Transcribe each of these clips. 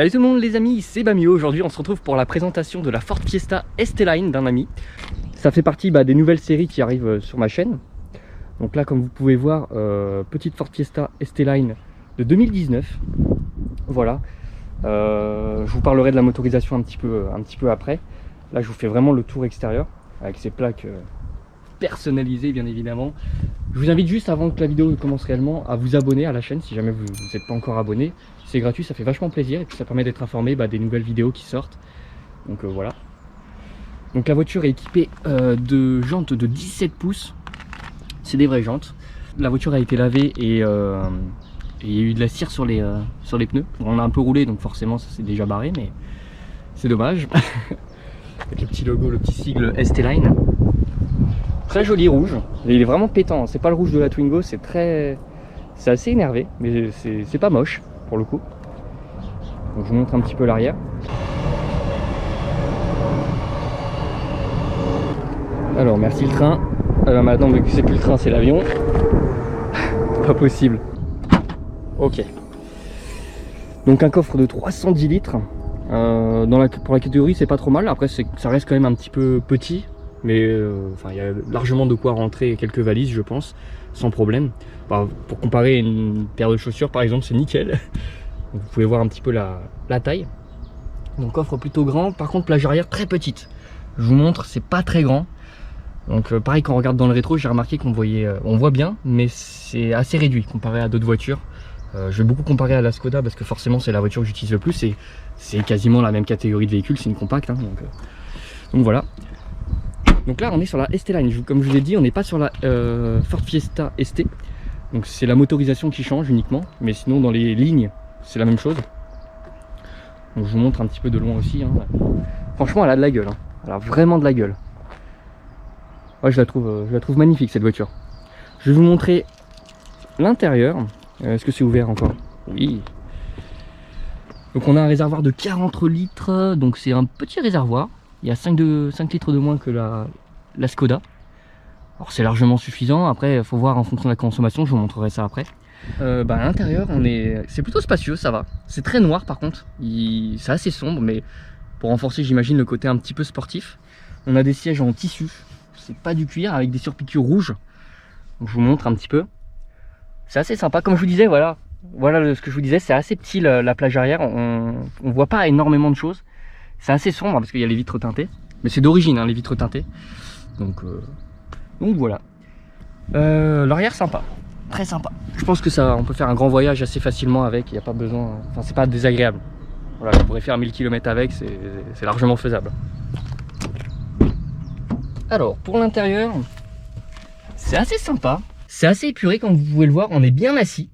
Salut tout le monde les amis, c'est Bamio. Aujourd'hui on se retrouve pour la présentation de la Ford Fiesta ST-Line d'un ami. Ça fait partie des nouvelles séries qui arrivent sur ma chaîne. Donc là comme vous pouvez voir, petite Ford Fiesta ST-Line de 2019. Voilà. Je vous parlerai de la motorisation un petit peu après. Là je vous fais vraiment le tour extérieur avec ces plaques personnalisées bien évidemment. Je vous invite juste avant que la vidéo commence réellement à vous abonner à la chaîne si jamais vous n'êtes pas encore abonné. C'est gratuit, ça fait vachement plaisir et puis ça permet d'être informé des nouvelles vidéos qui sortent. Donc voilà. Donc la voiture est équipée de jantes de 17 pouces. C'est des vraies jantes. La voiture a été lavée et il y a eu de la cire sur les pneus. On a un peu roulé donc forcément ça s'est déjà barré mais c'est dommage. Avec le petit logo, le petit sigle ST-Line. Très joli rouge. Et il est vraiment pétant. C'est pas le rouge de la Twingo, c'est assez énervé mais c'est pas moche pour le coup. Donc je vous montre un petit peu l'arrière. Alors merci le train. Alors maintenant vu que c'est plus le train c'est l'avion. Pas possible. Ok. Donc un coffre de 310 litres. Pour la catégorie c'est pas trop mal. Après ça reste quand même un petit peu petit. Mais il y a largement de quoi rentrer quelques valises je pense. Sans problème. Pour comparer une paire de chaussures par exemple c'est nickel. Donc, vous pouvez voir un petit peu la taille. Donc coffre plutôt grand. Par contre plage arrière très petite. Je vous montre, c'est pas très grand. Donc pareil quand on regarde dans le rétro j'ai remarqué qu'on voit bien mais c'est assez réduit comparé à d'autres voitures. Je vais beaucoup comparer à la Skoda parce que forcément c'est la voiture que j'utilise le plus et c'est quasiment la même catégorie de véhicule, c'est une compacte hein, donc voilà. Donc là on est sur la ST-Line, comme je vous ai dit on n'est pas sur la Ford Fiesta ST. Donc c'est la motorisation qui change uniquement, mais sinon dans les lignes c'est la même chose. Donc je vous montre un petit peu de loin aussi hein. Franchement elle a de la gueule hein. Elle a vraiment de la gueule. Ouais, je la trouve magnifique cette voiture. Je vais vous montrer l'intérieur. Est-ce que c'est ouvert encore? Oui. Donc on a un réservoir de 40 litres, donc c'est un petit réservoir. Il y a 5 litres de moins que la Skoda. Alors c'est largement suffisant, après il faut voir en fonction de la consommation, je vous montrerai ça après. À l'intérieur c'est plutôt spacieux, ça va. C'est très noir par contre, c'est assez sombre, mais pour renforcer j'imagine le côté un petit peu sportif. On a des sièges en tissu, c'est pas du cuir, avec des surpiqûres rouges. Donc, je vous montre un petit peu. C'est assez sympa, comme je vous disais, voilà ce que je vous disais, c'est assez petit la plage arrière, on voit pas énormément de choses. C'est assez sombre parce qu'il y a les vitres teintées, mais c'est d'origine hein, les vitres teintées. Donc voilà. L'arrière sympa, très sympa. Je pense que on peut faire un grand voyage assez facilement avec, il n'y a pas besoin, enfin c'est pas désagréable. Voilà, je pourrais faire 1000 km avec, c'est largement faisable. Alors pour l'intérieur, c'est assez sympa. C'est assez épuré comme vous pouvez le voir, on est bien assis.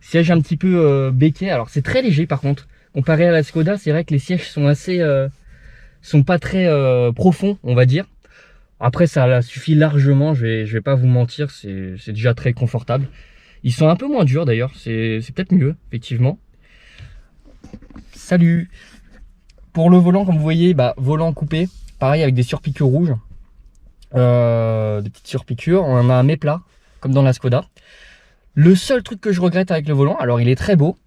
Siège un petit peu béquet, alors c'est très léger par contre. Comparé à la Skoda, c'est vrai que les sièges sont pas très profonds, on va dire. Après ça suffit largement, je vais pas vous mentir, c'est déjà très confortable. Ils sont un peu moins durs d'ailleurs, c'est peut-être mieux, effectivement. Salut. Pour le volant, comme vous voyez, volant coupé, pareil avec des surpiqûres rouges. Des petites surpiqûres, on a un méplat comme dans la Skoda. Le seul truc que je regrette avec le volant, alors il est très beau,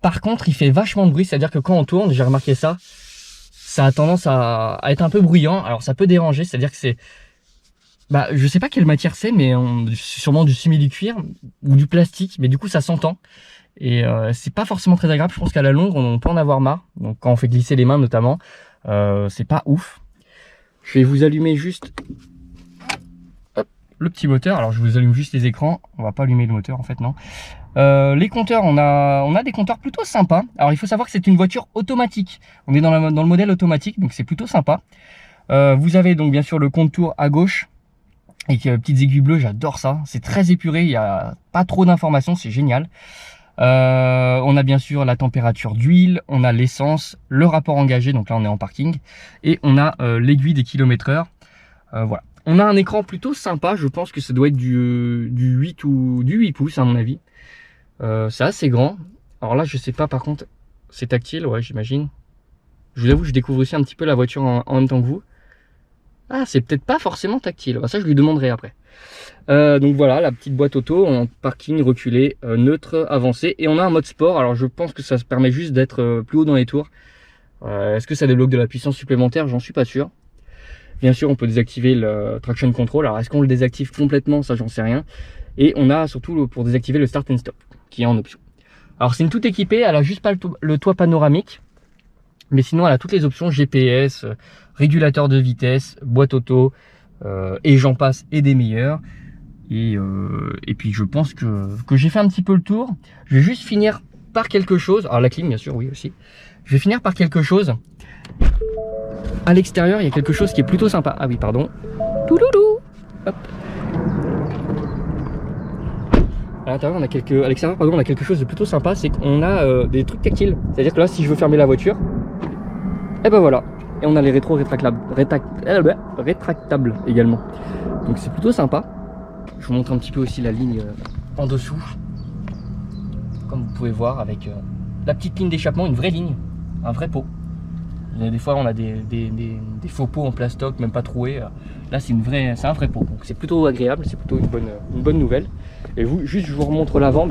par contre il fait vachement de bruit, c'est à dire que quand on tourne, j'ai remarqué ça a tendance à être un peu bruyant, alors ça peut déranger, c'est à dire que c'est je sais pas quelle matière c'est, mais c'est sûrement du simili-cuir ou du plastique, mais du coup ça s'entend et c'est pas forcément très agréable. Je pense qu'à la longue on peut en avoir marre, donc quand on fait glisser les mains notamment, c'est pas ouf. Je vais vous allumer juste le petit moteur. Alors je vous allume juste les écrans, on va pas allumer le moteur en fait, non. Les compteurs, on a des compteurs plutôt sympas. Alors il faut savoir que c'est une voiture automatique, on est dans le modèle automatique, donc c'est plutôt sympa. Vous avez donc bien sûr le compte-tours à gauche avec petites aiguilles bleues, j'adore ça, c'est très épuré, il n'y a pas trop d'informations, c'est génial. On a bien sûr la température d'huile, on a l'essence, le rapport engagé, donc là on est en parking, et on a l'aiguille des kilomètres-heure. Voilà. On a un écran plutôt sympa, je pense que ça doit être du 8 pouces à mon avis. C'est assez grand. Alors là je sais pas, par contre c'est tactile, ouais j'imagine. Je vous avoue que je découvre aussi un petit peu la voiture en même temps que vous. Ah, c'est peut-être pas forcément tactile. Bah, ça, je lui demanderai après. Donc voilà, la petite boîte auto en parking reculé, neutre, avancé. Et on a un mode sport. Alors je pense que ça se permet juste d'être plus haut dans les tours. Est-ce que ça débloque de la puissance supplémentaire? J'en suis pas sûr. Bien sûr, on peut désactiver le traction control. Alors est-ce qu'on le désactive complètement? Ça, j'en sais rien. Et on a surtout pour désactiver le start and stop, qui est en option. Alors c'est une toute équipée, elle a juste pas le toit panoramique. Mais sinon, elle a toutes les options GPS, régulateur de vitesse, boîte auto, et j'en passe et des meilleurs. Et puis je pense que j'ai fait un petit peu le tour. Je vais juste finir par quelque chose. Alors la clim, bien sûr, oui aussi. Je vais finir par quelque chose. À l'extérieur, il y a quelque chose qui est plutôt sympa. Ah oui, pardon. Touloulou. Hop. À l'intérieur, on a à l'extérieur, pardon, on a quelque chose de plutôt sympa, c'est qu'on a des trucs tactiles. C'est-à-dire que là, si je veux fermer la voiture, et ben voilà. Et on a les rétros rétractables également. Donc c'est plutôt sympa. Je vous montre un petit peu aussi la ligne en dessous. Comme vous pouvez voir, avec la petite ligne d'échappement, une vraie ligne, un vrai pot. Des fois, on a des faux pots en plastoc, même pas troués. Là, c'est un vrai pot. Donc c'est plutôt agréable, c'est plutôt une bonne nouvelle. Et juste, je vous remontre l'avant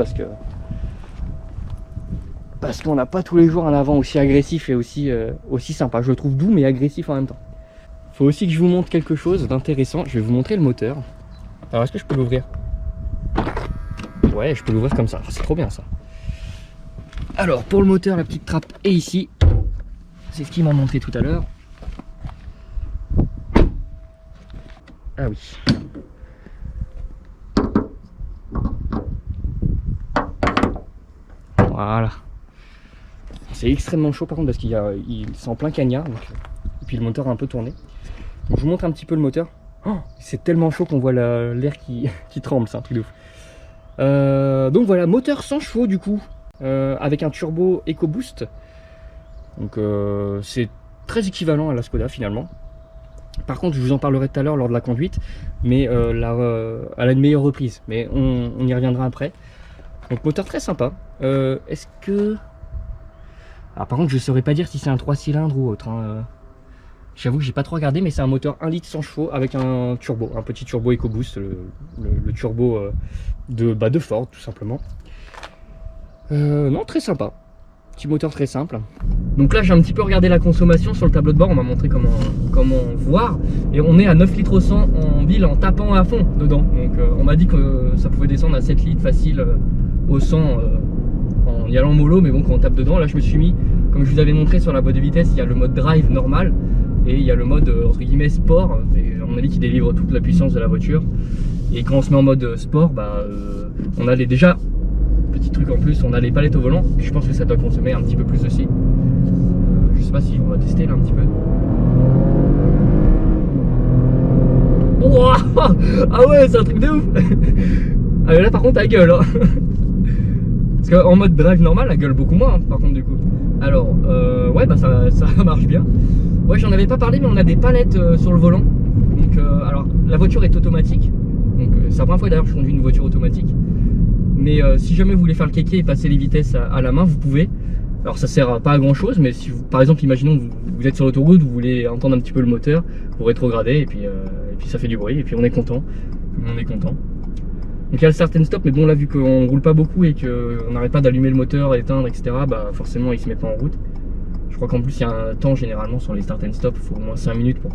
parce qu'on n'a pas tous les jours un avant aussi agressif et aussi sympa. Je le trouve doux mais agressif en même temps. Faut aussi que je vous montre quelque chose d'intéressant. Je vais vous montrer le moteur. Alors est-ce que je peux l'ouvrir? Ouais, je peux l'ouvrir comme ça. C'est trop bien ça. Alors pour le moteur, la petite trappe est ici. C'est ce qui m'a montré tout à l'heure. Ah oui. Voilà. C'est extrêmement chaud par contre parce qu'il c'est en plein cagnard. Et puis le moteur a un peu tourné. Donc, je vous montre un petit peu le moteur. Oh, c'est tellement chaud qu'on voit l'air qui tremble, c'est un truc de ouf. Donc voilà, moteur 100 chevaux du coup, avec un turbo EcoBoost. Donc c'est très équivalent à la Skoda finalement. Par contre, je vous en parlerai tout à l'heure lors de la conduite, mais elle a une meilleure reprise. Mais on y reviendra après. Donc moteur très sympa. Est-ce que... Alors par contre, je ne saurais pas dire si c'est un 3 cylindres ou autre. Hein. J'avoue que j'ai pas trop regardé, mais c'est un moteur 1 litre 100 chevaux avec un turbo, un petit turbo EcoBoost, le turbo de Ford tout simplement. Non, très sympa. Petit moteur très simple. Donc là, j'ai un petit peu regardé la consommation sur le tableau de bord. On m'a montré comment voir. Et on est à 9 litres au 100 en ville en tapant à fond dedans. Donc on m'a dit que ça pouvait descendre à 7 litres facile au 100 en y allant mollo. Mais bon, quand on tape dedans, là je me suis mis, comme je vous avais montré sur la boîte de vitesse, il y a le mode drive normal. Et il y a le mode entre guillemets sport. Et à mon avis qui délivre toute la puissance de la voiture. Et quand on se met en mode sport, on a déjà... Petit truc en plus, on a les palettes au volant. Je pense que ça doit consommer un petit peu plus aussi. Je sais pas si on va tester là un petit peu. Wow, ah ouais, c'est un truc de ouf. Ah mais là par contre elle gueule hein. Parce qu'en mode drive normal elle gueule beaucoup moins hein, par contre du coup. Alors ouais bah ça marche bien. Ouais, j'en avais pas parlé mais on a des palettes sur le volant. Donc alors la voiture est automatique. Donc c'est la première fois d'ailleurs que je conduis une voiture automatique. Mais si jamais vous voulez faire le kéké et passer les vitesses à la main, vous pouvez. Alors ça sert pas à grand chose, mais si vous, par exemple, imaginons que vous êtes sur l'autoroute, vous voulez entendre un petit peu le moteur, vous rétrogradez et puis ça fait du bruit et puis on est content. On est content. Donc il y a le start and stop, mais bon là vu qu'on roule pas beaucoup et qu'on n'arrête pas d'allumer le moteur, éteindre, etc. Bah forcément il se met pas en route. Je crois qu'en plus il y a un temps généralement sur les start and stop, il faut au moins 5 minutes pour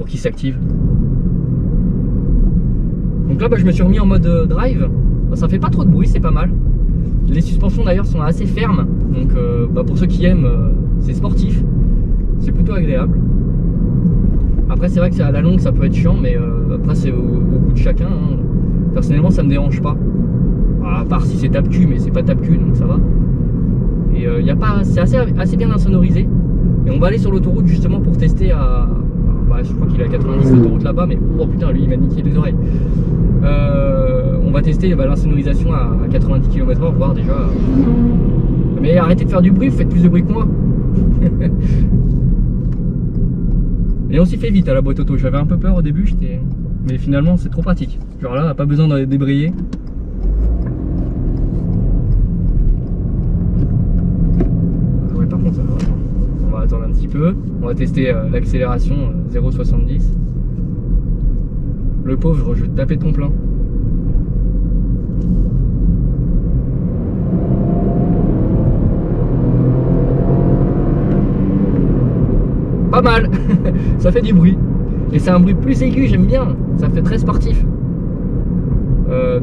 qu'il s'active. Donc là bah, je me suis remis en mode drive. Ça fait pas trop de bruit, c'est pas mal. Les suspensions d'ailleurs sont assez fermes. Donc pour ceux qui aiment, c'est sportif. C'est plutôt agréable. Après c'est vrai que à la longue ça peut être chiant, mais après c'est au goût de chacun. Hein. Personnellement ça me dérange pas. À part si c'est tape-cul, mais c'est pas tape-cul donc ça va. Et c'est assez bien insonorisé. Et on va aller sur l'autoroute justement pour tester à... je crois qu'il est à 90 l'autoroute là-bas, mais oh putain lui il m'a niqué les oreilles. On va tester l'insonorisation à 90 km/h, voir déjà. Mais arrêtez de faire du bruit, vous faites plus de bruit que moi. Et on s'y fait vite à la boîte auto, j'avais un peu peur au début, mais finalement c'est trop pratique. Genre là, pas besoin de débrayer. Ouais, par contre, on va attendre regarde un petit peu. On va tester l'accélération 0,70. Le pauvre, je vais taper ton plein. Pas mal. Ça fait du bruit. Et c'est un bruit plus aigu, j'aime bien. Ça fait très sportif.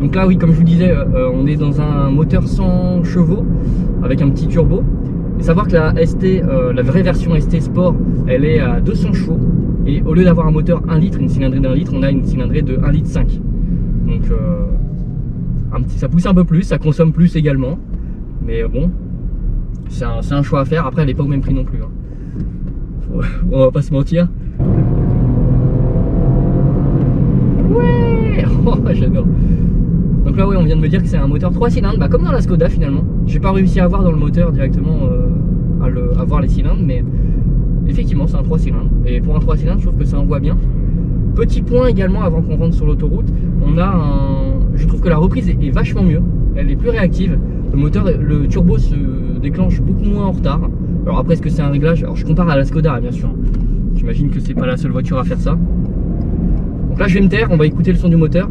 Donc là, oui, comme je vous disais, on est dans un moteur 100 chevaux avec un petit turbo. Et savoir que la ST, la vraie version ST Sport, elle est à 200 chevaux. Et au lieu d'avoir un moteur 1 litre, une cylindrée d'1 litre, on a une cylindrée de 1,5 litre. Donc ça pousse un peu plus, ça consomme plus également. Mais bon, c'est un choix à faire. Après, elle n'est pas au même prix non plus. Hein. On va pas se mentir. Ouais. Oh, j'adore. Donc là, ouais, on vient de me dire que c'est un moteur 3 cylindres, bah, comme dans la Skoda finalement. J'ai pas réussi à voir dans le moteur directement à voir les cylindres, mais effectivement c'est un 3 cylindres. Et pour un 3 cylindres, je trouve que ça envoie bien. Petit point également avant qu'on rentre sur l'autoroute, on a je trouve que la reprise est vachement mieux. Elle est plus réactive. Le turbo se déclenche beaucoup moins en retard. Alors après, est-ce que c'est un réglage? Alors je compare à la Skoda, bien sûr. J'imagine que c'est pas la seule voiture à faire ça. Donc là, je vais me taire, on va écouter le son du moteur.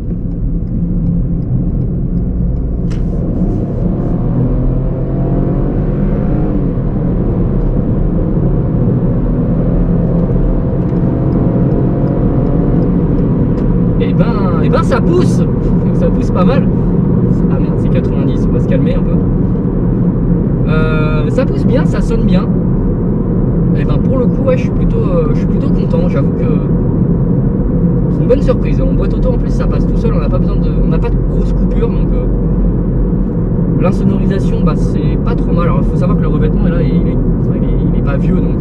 Et ben ça pousse. Ça pousse pas mal. Ah merde, c'est 90, on va se calmer un peu. Ça pousse bien, ça sonne bien. Et ben pour le coup, ouais, je suis plutôt content. J'avoue que c'est une bonne surprise. En boîte auto en plus, ça passe tout seul. On n'a pas besoin on n'a pas de grosses coupures, donc l'insonorisation, bah c'est pas trop mal. Alors il faut savoir que le revêtement est là, il est pas vieux, donc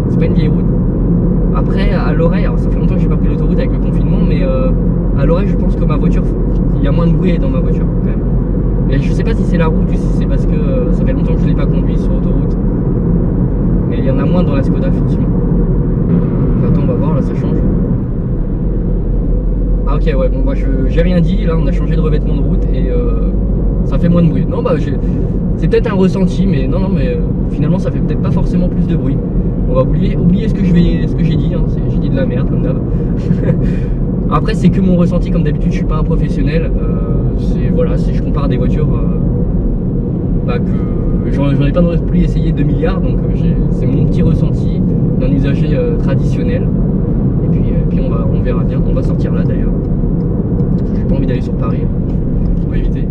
c'est pas une vieille route. Après, à l'oreille, alors ça fait longtemps que j'ai pas pris l'autoroute avec le confinement, mais à l'oreille, je pense que ma voiture, il y a moins de bruit dans ma voiture quand même. Et je sais pas si c'est la route ou si c'est parce que ça fait longtemps que je l'ai pas conduit sur l'autoroute. Mais il y en a moins dans la Skoda, effectivement. Attends, on va voir, là ça change. Ah ok, ouais, bon, bah, j'ai rien dit, là on a changé de revêtement de route et ça fait moins de bruit. Non, bah c'est peut-être un ressenti, mais non, mais finalement ça fait peut-être pas forcément plus de bruit. On va oublier ce que j'ai dit, hein. J'ai dit de la merde comme d'hab. Après c'est que mon ressenti, comme d'habitude je suis pas un professionnel. Voilà, si je compare des voitures bah, que j'en ai pas non plus essayé 2 milliards, donc c'est mon petit ressenti d'un usager traditionnel. Et puis on verra bien. On va sortir là d'ailleurs. J'ai pas envie d'aller sur Paris, on va éviter.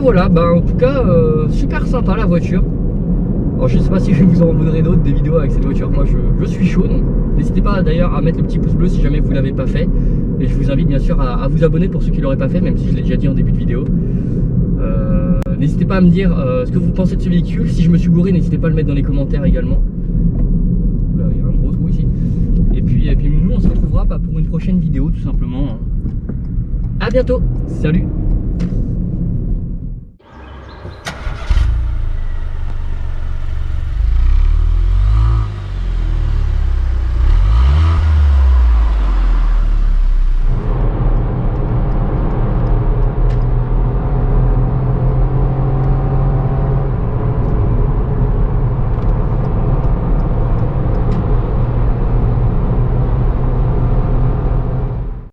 Voilà, bah en tout cas super sympa la voiture. Alors je sais pas si je vous en voudrais d'autres des vidéos avec cette voiture. Moi je suis chaud, donc n'hésitez pas d'ailleurs à mettre le petit pouce bleu si jamais vous l'avez pas fait. Et je vous invite bien sûr à vous abonner pour ceux qui l'auraient pas fait, même si je l'ai déjà dit en début de vidéo. N'hésitez pas à me dire ce que vous pensez de ce véhicule. Si je me suis gouré, n'hésitez pas à le mettre dans les commentaires également. Là il y a un gros trou ici. Et puis nous on se retrouvera pour une prochaine vidéo tout simplement. À bientôt, salut.